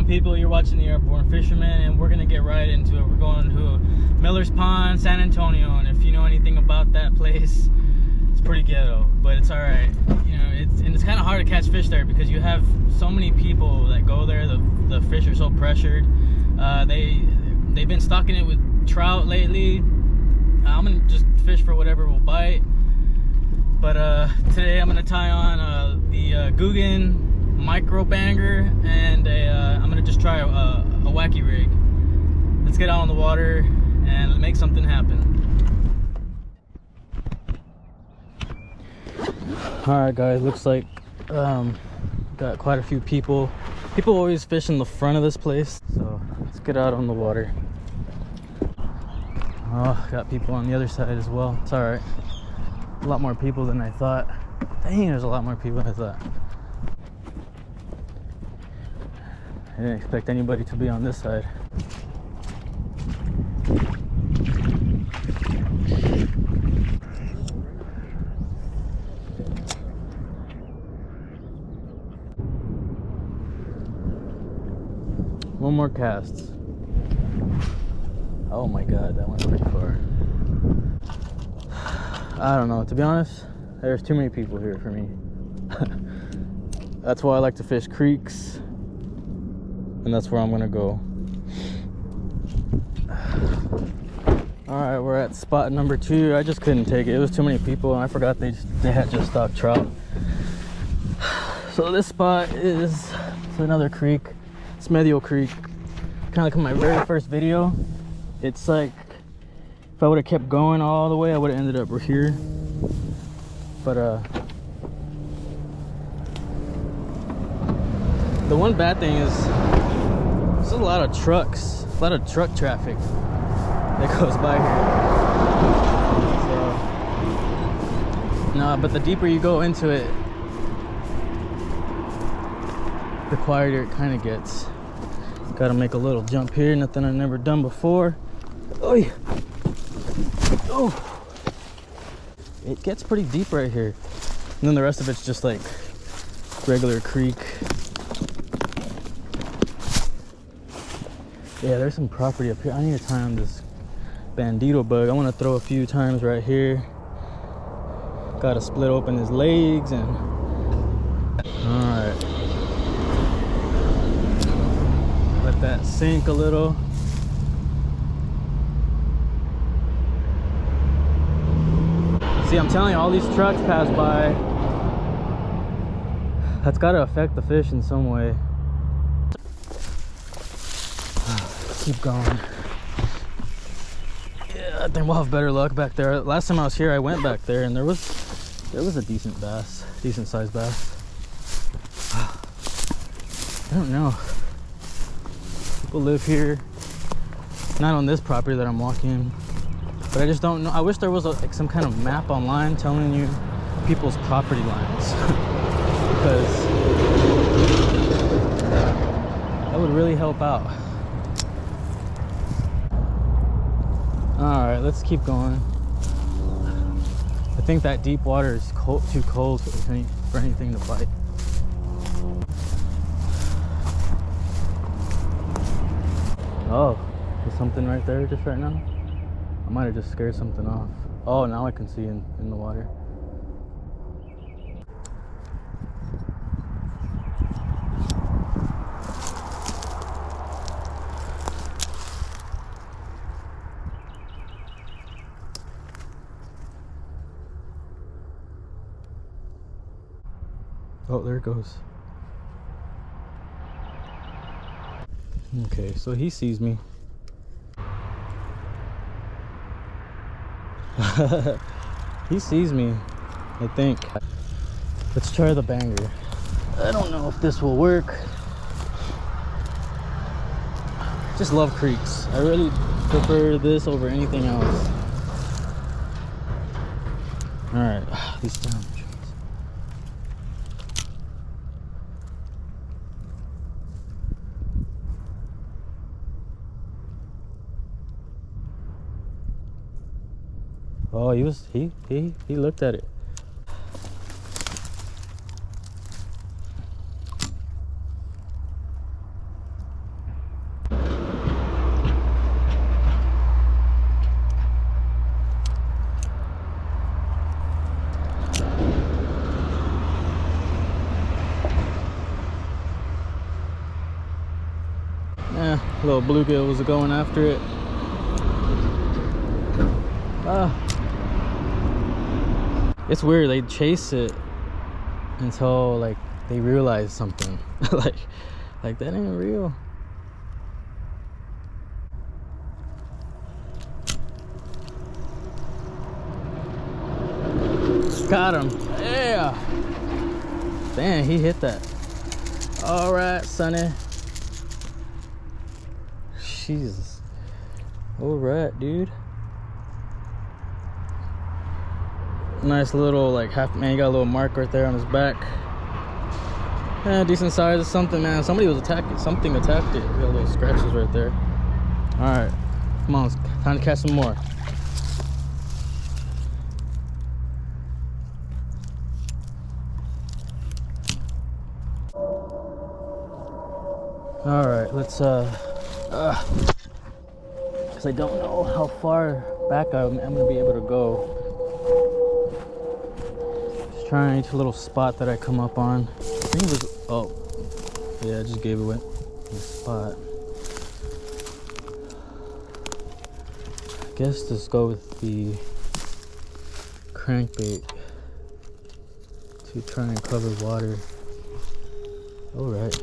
on, people? You're watching the Airborne Fisherman, and we're gonna get right into it. We're going to Miller's Pond, San Antonio, and if you know anything about that place, it's pretty ghetto, but it's all right. You know, it's kind of hard to catch fish there because you have so many people that go there. The fish are so pressured. They've been stocking it with trout lately. I'm gonna just fish for whatever will bite. But today I'm gonna tie on the Googan micro banger, and I'm gonna just try a wacky rig. Let's get out on the water and make something happen. All right, guys. Looks like got quite a few people. People always fish in the front of this place, so let's get out on the water. Oh, got people on the other side as well. It's all right. A lot more people than I thought. Dang, there's a lot more people than I thought. I didn't expect anybody to be on this side. One more cast. Oh my god, that went pretty far. I don't know, to be honest, there's too many people here for me. That's why I like to fish creeks, and that's where I'm gonna go. Alright, we're at spot number 2. I just couldn't take it. It was too many people, and I forgot they had just stocked trout. So this spot is another creek, Smedhiel Creek. Kind of like my very first video. It's like, if I would have kept going all the way, I would have ended up here. But the one bad thing is there's a lot of trucks, a lot of truck traffic that goes by here. So, no, but the deeper you go into it, the quieter it kind of gets. Got to make a little jump here, nothing I've never done before. Oh, yeah. Oh, it gets pretty deep right here, and then the rest of it's just like regular creek. Yeah, there's some property up here. I need to tie on this bandito bug. I want to throw a few times right here. Got to split open his legs and all right, let that sink a little. See, I'm telling you, all these trucks pass by. That's got to affect the fish in some way. Keep going. Yeah, I think we'll have better luck back there. Last time I was here, I went back there, and there was a decent bass, decent sized bass. I don't know. People live here, not on this property that I'm walking. But I just don't know. I wish there was like some kind of map online telling you people's property lines. Because that would really help out. Alright, let's keep going. I think that deep water is too cold for anything to bite. Oh, there's something right there just right now. I might have just scared something off. Oh, now I can see in the water. Oh, there it goes. Okay, so he sees me. He sees me, I think. Let's try the banger. I don't know if this will work. Just love creeks. I really prefer this over anything else. All right, these down. Oh, he looked at it. Little bluegill was going after it. It's weird, they chase it until like they realize something. like that ain't real. Got him. Yeah. Damn, he hit that. All right, Sonny. Jesus. All right, dude. Nice little like half, man, he got a little mark right there on his back. Yeah, decent size or something, man. Somebody was attacking, something attacked it. We got little scratches right there. All right, come on, it's time to catch some more. All right, let's because I don't know how far back I'm gonna be able to go. Just trying each little spot that I come up on. I think it was, oh yeah, I just gave away the spot. I guess just go with the crankbait to try and cover water. All right.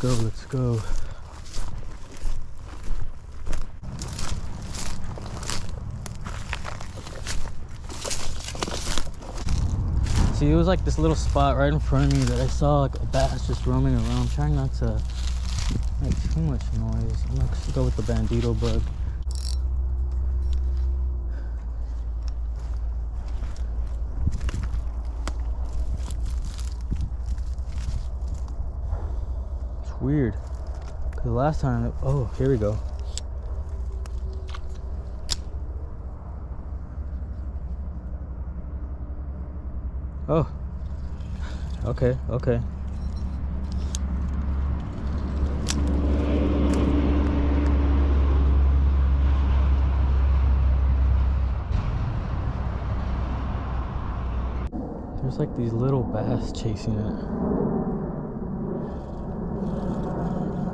Let's go. See, it was like this little spot right in front of me that I saw like a bass just roaming around. I'm trying not to make too much noise. I'm gonna go with the bandito bug. Weird, because the last time, oh, here we go. Oh, okay. There's like these little bass chasing it.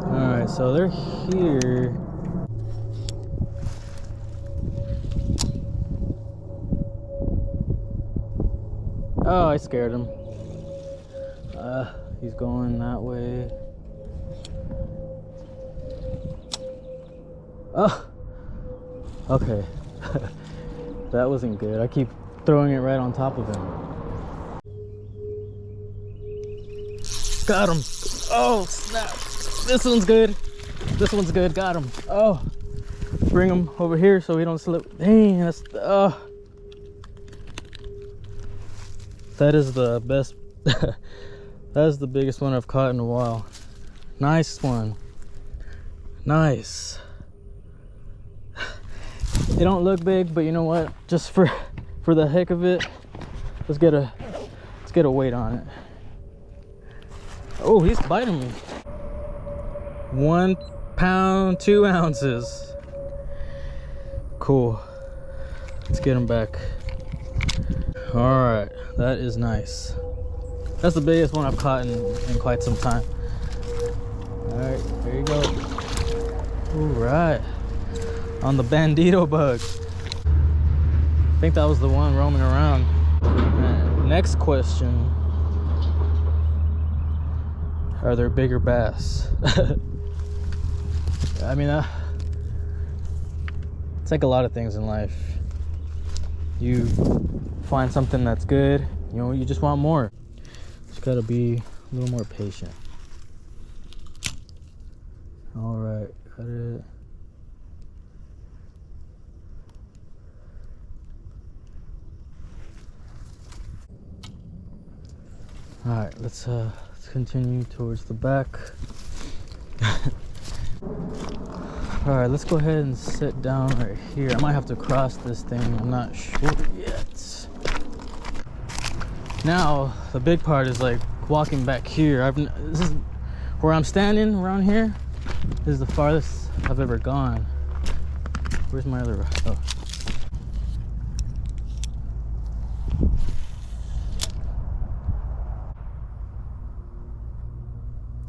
Alright, so they're here. Oh, I scared him. He's going that way. Oh, okay. That wasn't good. I keep throwing it right on top of him. Got him. Oh, snap. This one's good. This one's good. Got him. Oh, bring him over here so he don't slip. Dang, that's that is the best. That is the biggest one I've caught in a while. Nice one. Nice. It don't look big, but you know what? Just for the heck of it, let's get a weight on it. Oh, he's biting me. 1 pound 2 ounces. Cool. Let's get him back. All right, that is nice. That's the biggest one I've caught in quite some time. All right, there you go. All right, on the bandito bug. I think that was the one roaming around. Next question: are there bigger bass? I mean, it's like a lot of things in life. You find something that's good, you know, you just want more. Just gotta be a little more patient. All right, got it. All right, let's continue towards the back. All right, let's go ahead and sit down right here. I might have to cross this thing, I'm not sure yet. Now, the big part is like walking back here. This is where I'm standing around here. This is the farthest I've ever gone. Where's my other rod? Oh.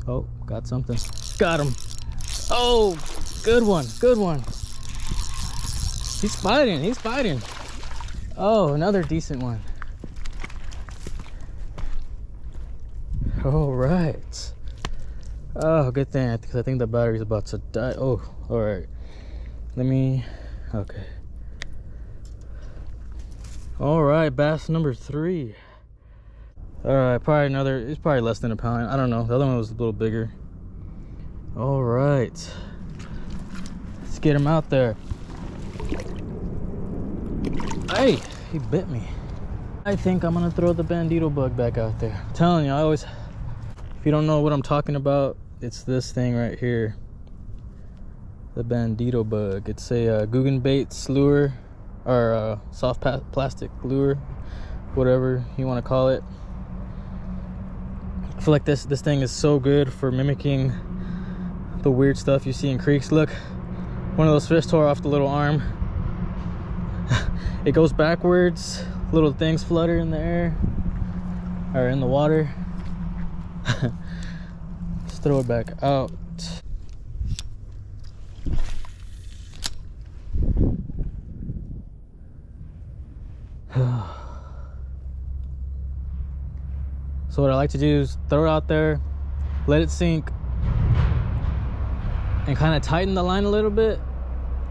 Oh, got something. Got him. Oh, good one, good one. He's fighting, he's fighting. Oh, another decent one. All right. Oh, good thing, because I think the battery's about to die. Oh, all right. Let me, okay. All right, bass number 3. All right, probably another, it's probably less than a pound. I don't know, the other one was a little bigger. All right. Let's get him out there. Hey, he bit me. I think I'm gonna throw the bandito bug back out there. I'm telling you, I always, if you don't know what I'm talking about, it's this thing right here. The bandito bug. It's a Guggen Baits lure, or soft plastic lure, whatever you want to call it. I feel like this thing is so good for mimicking the weird stuff you see in creeks. Look, one of those fish tore off the little arm. It goes backwards, little things flutter in the air or in the water. Just throw it back out. So what I like to do is throw it out there, let it sink, and kind of tighten the line a little bit,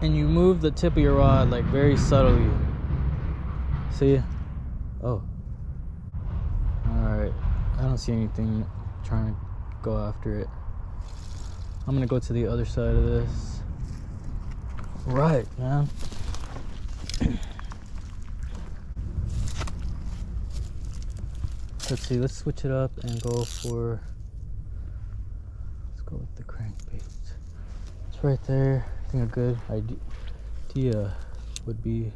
and you move the tip of your rod like very subtly. See? Oh. Alright. I don't see anything trying to go after it. I'm gonna go to the other side of this. Right, man. Let's see, let's switch it up and go for, let's go with the crankbait. It's right there. I think a good idea would be,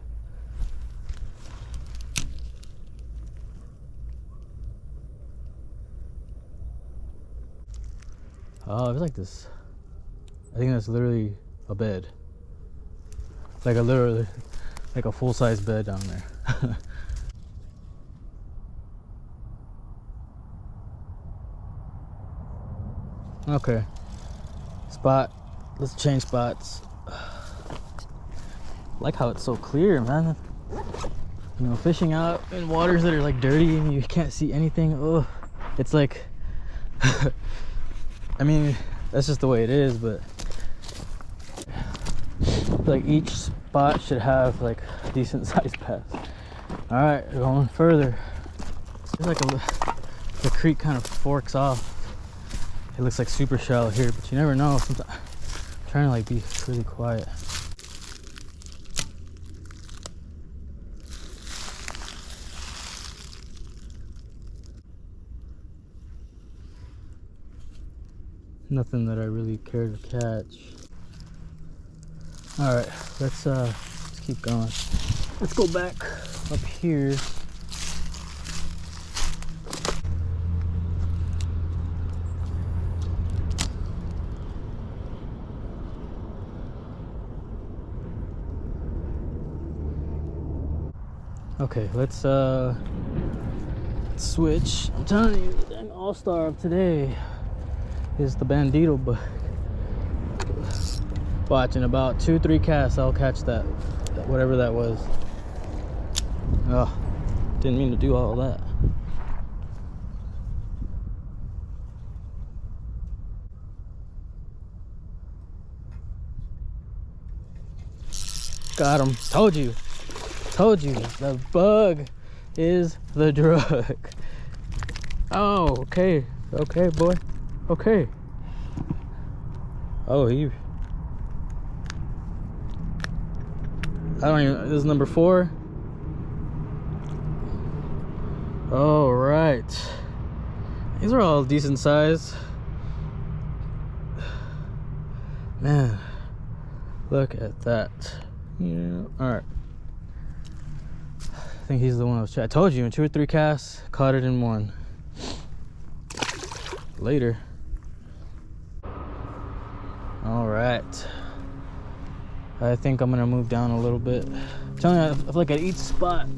oh, it's like this. I think that's literally a bed. Like a literally, like a full-size bed down there. Okay, spot, let's change spots. I like how it's so clear, man. You know, fishing out in waters that are like dirty and you can't see anything. Oh, it's like, I mean, that's just the way it is, but like each spot should have like a decent sized bass. All right, going further. It's like the creek kind of forks off. It looks like super shallow here, but you never know. Sometimes I'm trying to like be really quiet. Nothing that I really care to catch. All right, let's keep going. Let's go back up here. Okay, let's switch. I'm telling you, the all-star of today is the bandito bug. Watch, in about 2-3 casts, I'll catch that, whatever that was. Oh, didn't mean to do all that. Got him. Told you. Told you, the bug is the drug. Oh, okay. Okay, boy. Okay. Oh, he, I don't even, this is number 4. All right. These are all decent size. Man, look at that. Yeah. All right. I think he's the one I was trying. I told you, in 2 or 3 casts, caught it in 1. Later. right. I think I'm gonna move down a little bit. I'm telling you, I feel like at each spot,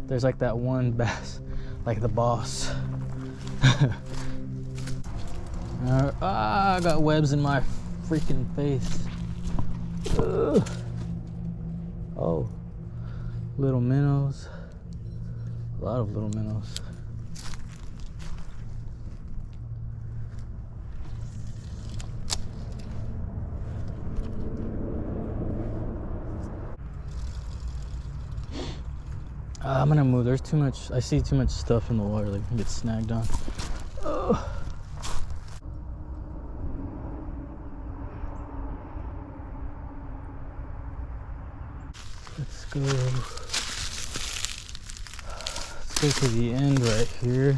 there's like that one bass, like the boss. I got webs in my freaking face. Ugh. Oh, little minnows. A lot of little minnows. I'm gonna move. There's too much. I see too much stuff in the water. Like, I can get snagged on. Oh. Let's go. Let's go to the end right here.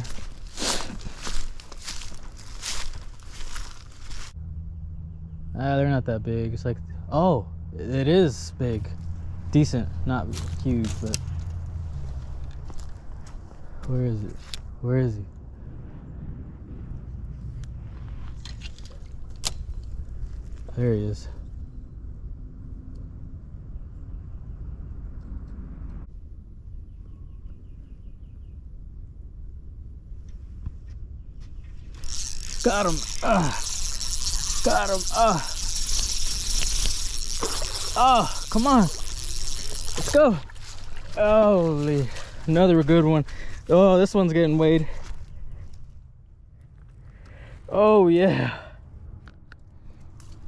They're not that big. It's like, oh, it is big. Decent. Not huge, but. Where is it? Where is he? There he is. Got him. Got him. Oh, come on. Let's go. Holy. Another good one. Oh, this one's getting weighed. Oh, yeah.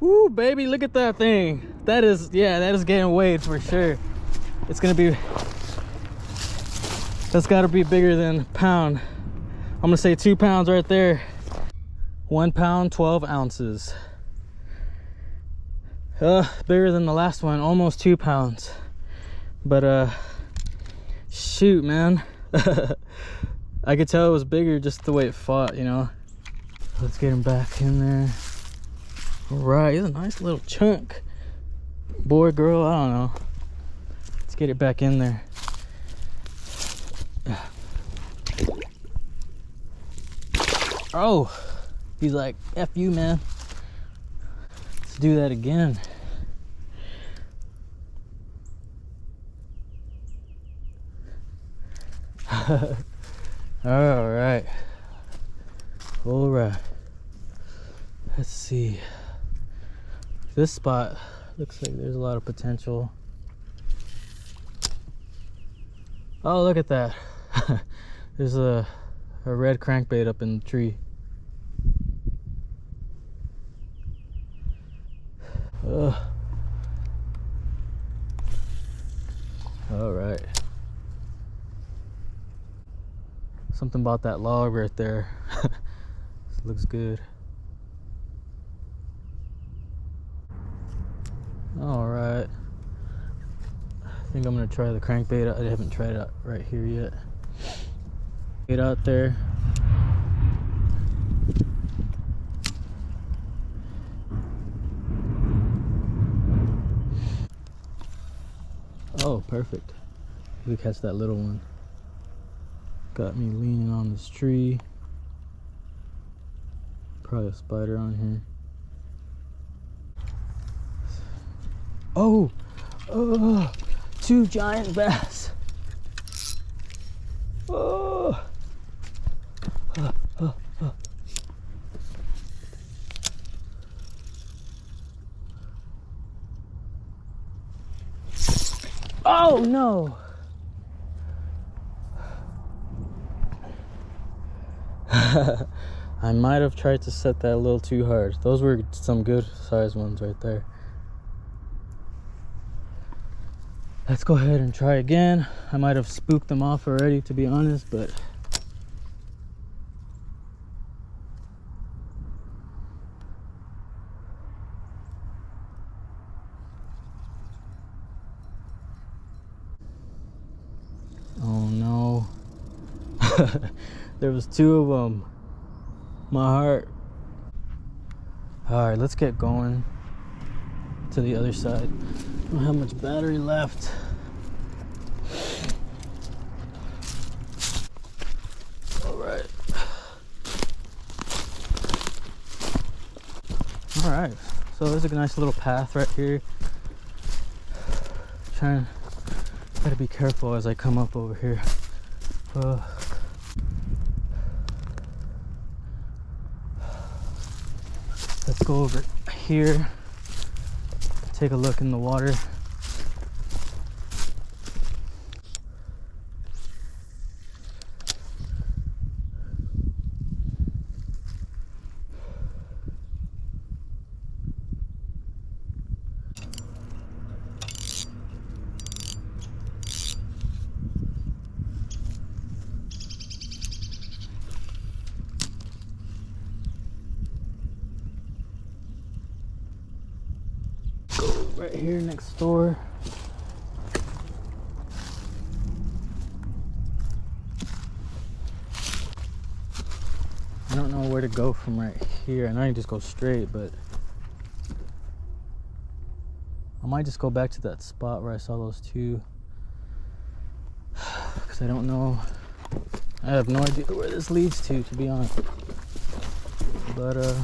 Woo, baby, look at that thing. That is, yeah, that is getting weighed for sure. It's gonna be, that's gotta be bigger than a pound. I'm gonna say 2 pounds right there. 1 pound, 12 ounces. Bigger than the last one, almost 2 pounds. But, shoot, man. I could tell it was bigger just the way it fought, you know. Let's get him back in there. All right, he's a nice little chunk. Boy, girl, I don't know. Let's get it back in there. Oh, he's like, F you, man. Let's do that again. All right. Let's see. This spot looks like there's a lot of potential. Oh, look at that. There's a red crankbait up in the tree. All right. Something about that log right there. Looks good. All right. I think I'm gonna try the crankbait. I haven't tried it out right here yet. Get out there. Oh, perfect. We catch that little one. Got me leaning on this tree. Probably a spider on here. Oh, 2 giant bass. Oh, oh no. I might have tried to set that a little too hard. Those were some good sized ones right there. Let's go ahead and try again. I might have spooked them off already, to be honest, but oh no. There was 2 of them. My heart. All right, let's get going to the other side. I don't have much battery left. All right, So there's a nice little path right here. Gotta be careful as I come up over here. Let's go over here, take a look in the water. Right here next door. I don't know where to go from right here. I know you just go straight, but I might just go back to that spot where I saw those two, because I don't know. I have no idea where this leads to be honest. But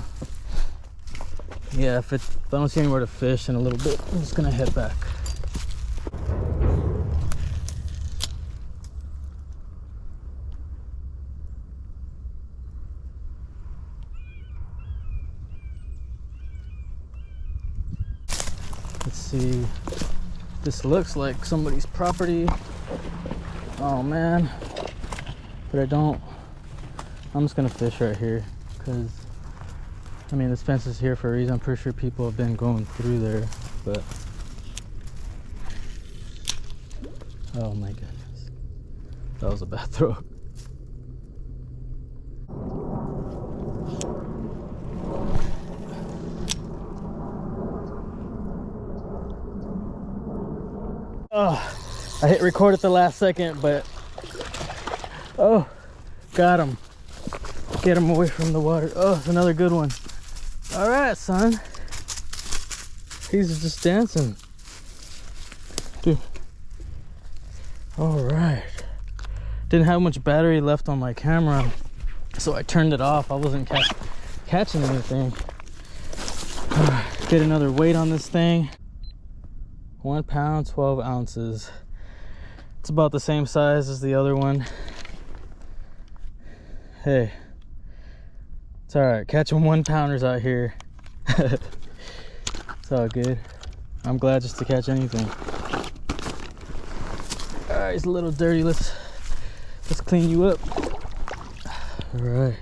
yeah, if I don't see anywhere to fish in a little bit, I'm just gonna head back. Let's see. This looks like somebody's property. Oh man. But I'm just gonna fish right here, because I mean, this fence is here for a reason. I'm pretty sure people have been going through there, but oh my goodness, that was a bad throw. Oh, I hit record at the last second, but oh, got him. Get him away from the water. Oh, it's another good one. All right, son. He's just dancing. Dude. All right. Didn't have much battery left on my camera, so I turned it off. I wasn't catching anything. Get another weight on this thing. 1 pound, 12 ounces. It's about the same size as the other one. Hey. It's all right, catching 1-pounders out here. It's all good. I'm glad just to catch anything. All right, it's a little dirty. Let's clean you up. All right,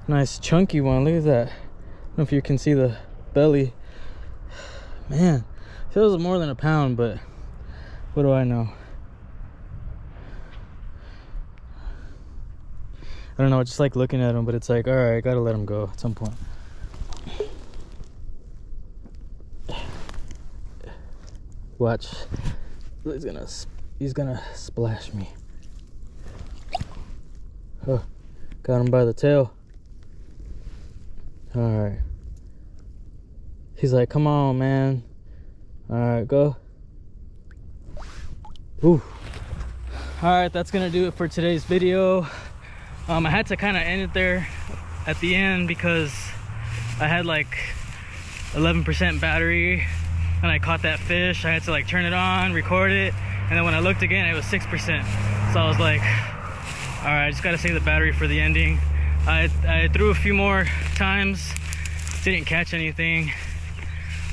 nice chunky one. Look at that. I don't know if you can see the belly. Man, feels more than a pound, but what do I know? I don't know, I just like looking at him, but it's like, all right, I gotta let him go at some point. Watch, he's gonna splash me. Oh, got him by the tail. All right. He's like, come on, man. All right, go. Ooh. All right, that's gonna do it for today's video. I had to kind of end it there at the end because I had like 11% battery and I caught that fish. I had to like turn it on, record it, and then when I looked again, it was 6%. So I was like, all right, I just gotta save the battery for the ending. I threw a few more times, didn't catch anything,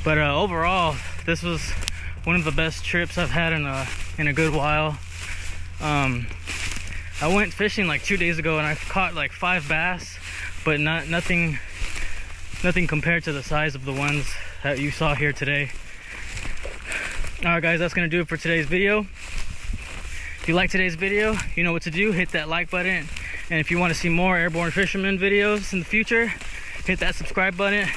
but overall, this was one of the best trips I've had in a good while. I went fishing like 2 days ago and I caught like 5 bass, but nothing compared to the size of the ones that you saw here today. All right, guys, that's gonna do it for today's video. If you like today's video, you know what to do. Hit that like button, and if you want to see more airborne fisherman videos in the future, hit that subscribe button.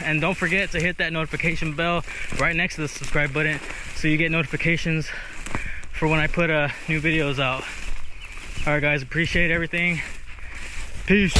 And don't forget to hit that notification bell right next to the subscribe button so you get notifications for when I put new videos out. All right, guys, appreciate everything. Peace.